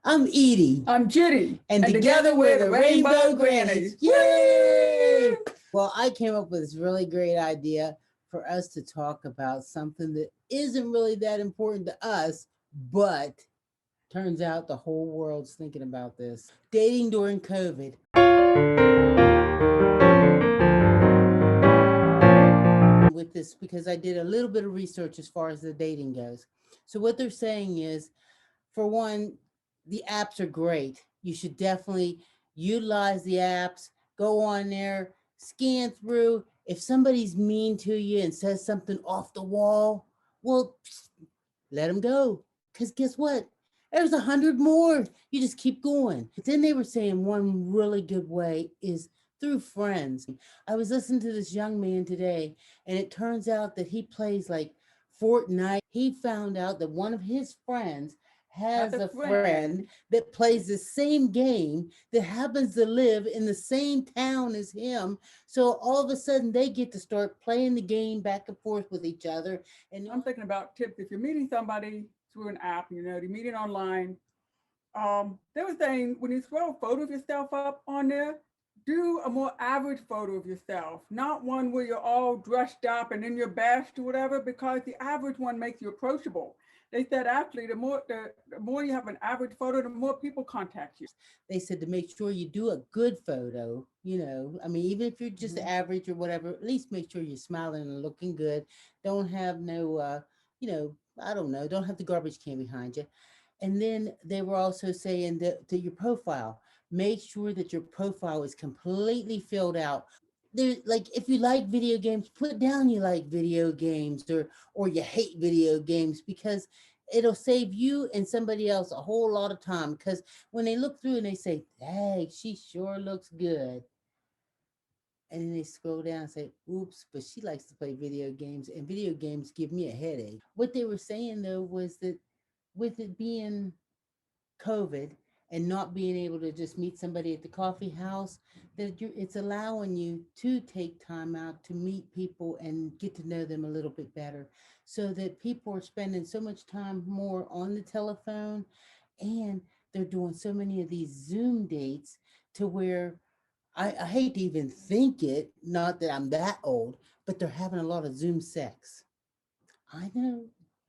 I'm Edie. I'm Judy. And together we're the Rainbow Grannies. Yay! Well, I came up with this really great idea for us to talk about something that isn't really that important to us, but turns out the whole world's thinking about this. Dating during COVID. With this, because I did a little bit of research as far as the dating goes. So what they're saying is, for one, the apps are great. You should definitely utilize the apps, go on there, scan through. If somebody's mean to you and says something off the wall, well, let them go. Because guess what? There's 100 more. You just keep going. But then they were saying one really good way is through friends. I was listening to this young man today, and it turns out that he plays like Fortnite. He found out that one of his friends has a friend that plays the same game that happens to live in the same town as him. So all of a sudden they get to start playing the game back and forth with each other. And I'm thinking about tips. If you're meeting somebody through an app, you're meeting online, they were saying when you throw a photo of yourself up on there, do a more average photo of yourself, not one where you're all dressed up and in your best or whatever, because the average one makes you approachable. They said actually the more you have an average photo, the more people contact you. They said to make sure you do a good photo, I mean, even if you're just average or whatever, at least make sure you're smiling and looking good. Don't have no, I don't know, don't have the garbage can behind you. And then they were also saying that to your profile, make sure that your profile is completely filled out. There's like, if you like video games, put down you like video games, or you hate video games, because it'll save you and somebody else a whole lot of time. Because when they look through and they say, "Dang, she sure looks good," and then they scroll down and say, "Oops, but she likes to play video games, and video games give me a headache." What they were saying though was that with it being COVID and not being able to just meet somebody at the coffee house, that it's allowing you to take time out to meet people and get to know them a little bit better, so that people are spending so much time more on the telephone, and they're doing so many of these Zoom dates to where I hate to even think it, not that I'm that old, but they're having a lot of Zoom sex. I know,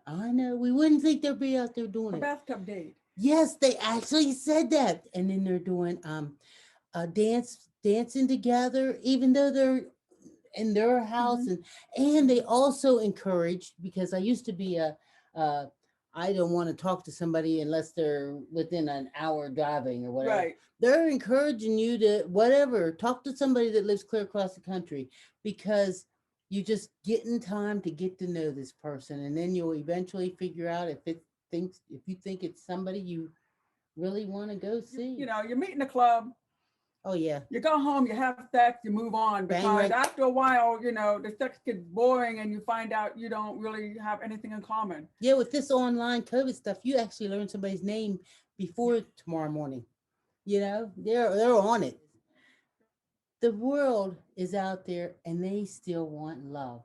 I know. We wouldn't think they'd be out there doing A it. bathtub date. Yes, they actually said that. And then they're doing dancing together, even though they're in their house. And they also encouraged, because I used to be uh I don't want to talk to somebody unless they're within an hour driving or whatever. Right. They're encouraging you to whatever, talk to somebody that lives clear across the country, because you just get in time to get to know this person, and then you'll eventually figure out if you think it's somebody you really want to go see. You're meeting a club. Oh yeah. You go home, you have sex, you move on, Bang, because right. after a while, the sex gets boring and you find out you don't really have anything in common. Yeah, with this online COVID stuff, you actually learn somebody's name before tomorrow morning. They're on it. The world is out there and they still want love.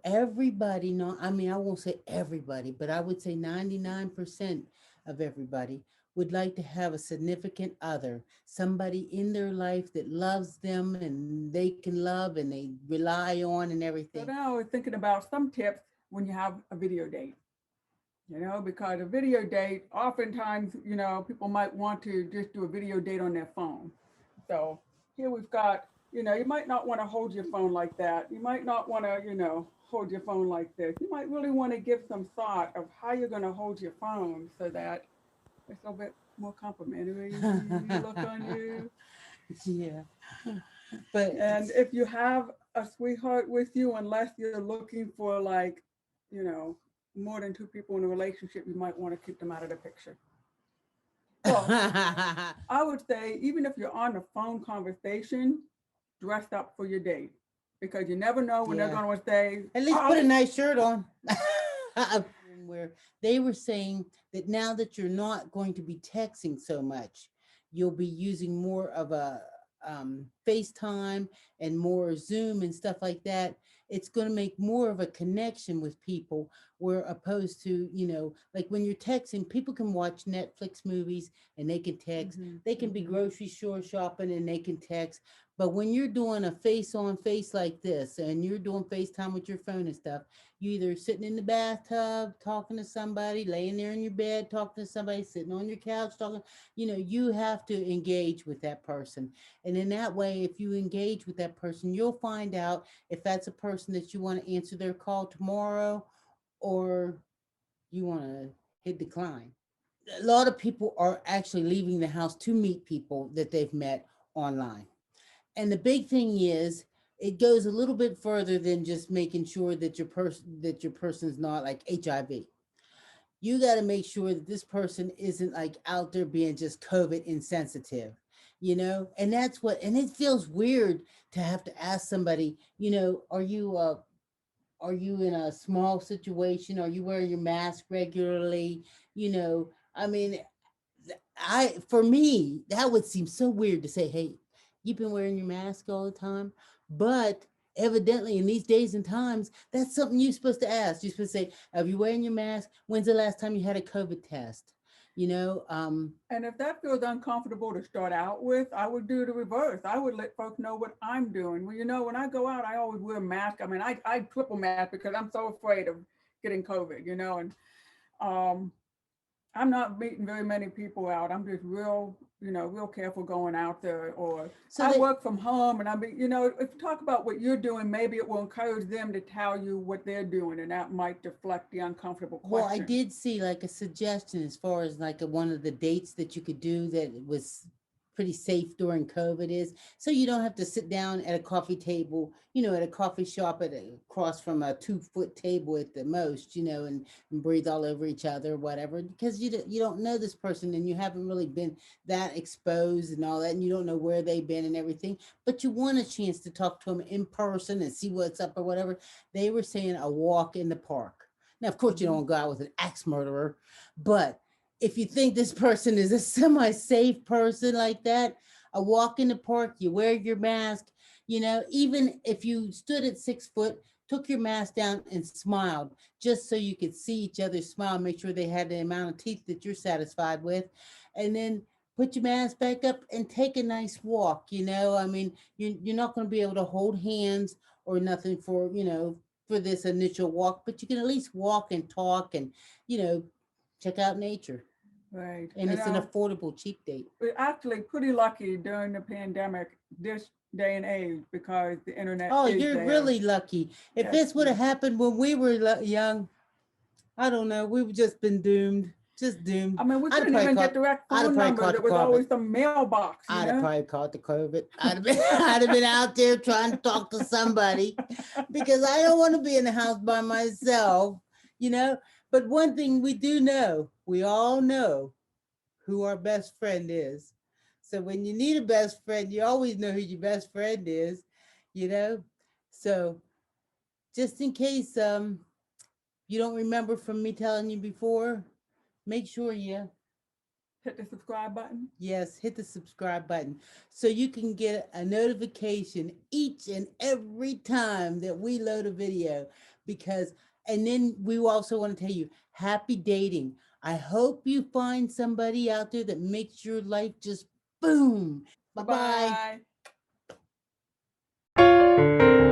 Everybody, no, I mean, I won't say everybody, but I would say 99% of everybody would like to have a significant other, somebody in their life that loves them and they can love and they rely on and everything. So now we're thinking about some tips when you have a video date. Because a video date, oftentimes, people might want to just do a video date on their phone. So here we've got, you might not want to hold your phone like that. You might not want to, hold your phone like this. You might really want to give some thought of how you're going to hold your phone so that it's a bit more complimentary look on you. Yeah. And if you have a sweetheart with you, unless you're looking for like, more than two people in a relationship, you might want to keep them out of the picture. Well, I would say even if you're on a phone conversation, dress up for your date, because you never know when they're going to say. At least put a nice shirt on. Where they were saying that now that you're not going to be texting so much, you'll be using more of a FaceTime and more Zoom and stuff like that. it's going to make more of a connection with people, where opposed to, like when you're texting, people can watch Netflix movies and they can text, Mhm. they can be Mhm. grocery store shopping and they can text. But when you're doing a face on face like this and you're doing FaceTime with your phone and stuff, you either sitting in the bathtub talking to somebody, laying there in your bed talking to somebody, sitting on your couch talking, you have to engage with that person. And in that way, if you engage with that person, you'll find out if that's a person that you want to answer their call tomorrow, or you want to hit decline. A lot of people are actually leaving the house to meet people that they've met online. And the big thing is, it goes a little bit further than just making sure that your person's not like HIV. You got to make sure that this person isn't like out there being just COVID insensitive, and that's what, and it feels weird to have to ask somebody, are you in a small situation? Are you wearing your mask regularly? I mean, for me, that would seem so weird to say, hey, you've been wearing your mask all the time. But evidently, in these days and times, that's something you're supposed to ask. You're supposed to say, have you wearing your mask? When's the last time you had a COVID test? You know, um, And if that feels uncomfortable to start out with, I would do the reverse. I would let folks know what I'm doing. Well, when I go out, I always wear a mask. I mean, I triple mask because I'm so afraid of getting COVID. And um, I'm not meeting very many people out. I'm just real careful going out there. Or so I that work from home, and if you talk about what you're doing, maybe it will encourage them to tell you what they're doing, and that might deflect the uncomfortable Well, I question. did see like a suggestion as far as like one of the dates that you could do that was pretty safe during COVID is, so you don't have to sit down at a coffee table, at a coffee shop across from a 2 foot table at the most, and breathe all over each other or whatever, because you don't know this person and you haven't really been that exposed and all that, and you don't know where they've been and everything, but you want a chance to talk to them in person and see what's up or whatever. They were saying a walk in the park. Now, of course, you don't Hmm. want to go out with an axe murderer, but if you think this person is a semi safe person like that, a walk in the park, you wear your mask, even if you stood at 6 foot, took your mask down and smiled just so you could see each other smile, make sure they had the amount of teeth that you're satisfied with, and then put your mask back up and take a nice walk. I mean, you're not going to be able to hold hands or nothing for this initial walk, but you can at least walk and talk and, you know, check out nature. Right. And it's an affordable, cheap date. We're actually pretty lucky during the pandemic, this day and age, because the internet Oh, is you're there. really lucky. If Yes, this would have yes. happened when we were young, I don't know. We've just been doomed. Just doomed. I mean, we I'd have couldn't probably even get caught. direct I'd have phone probably numbers. caught It the was COVID. always some mailbox, I'd have probably caught the COVID. I'd have been. I'd have been out there trying to talk to somebody, because I don't want to be in the house by myself. You know. But one thing we do know, we all know who our best friend is. So when you need a best friend, you always know who your best friend is. You know. So just in case you don't remember from me telling you before, make sure you, Hit the subscribe button. yes, hit the subscribe button so you can get a notification each and every time that we load a video. Because, and then we also want to tell you, happy dating. I hope you find somebody out there that makes your life just boom. Bye Bye bye. bye.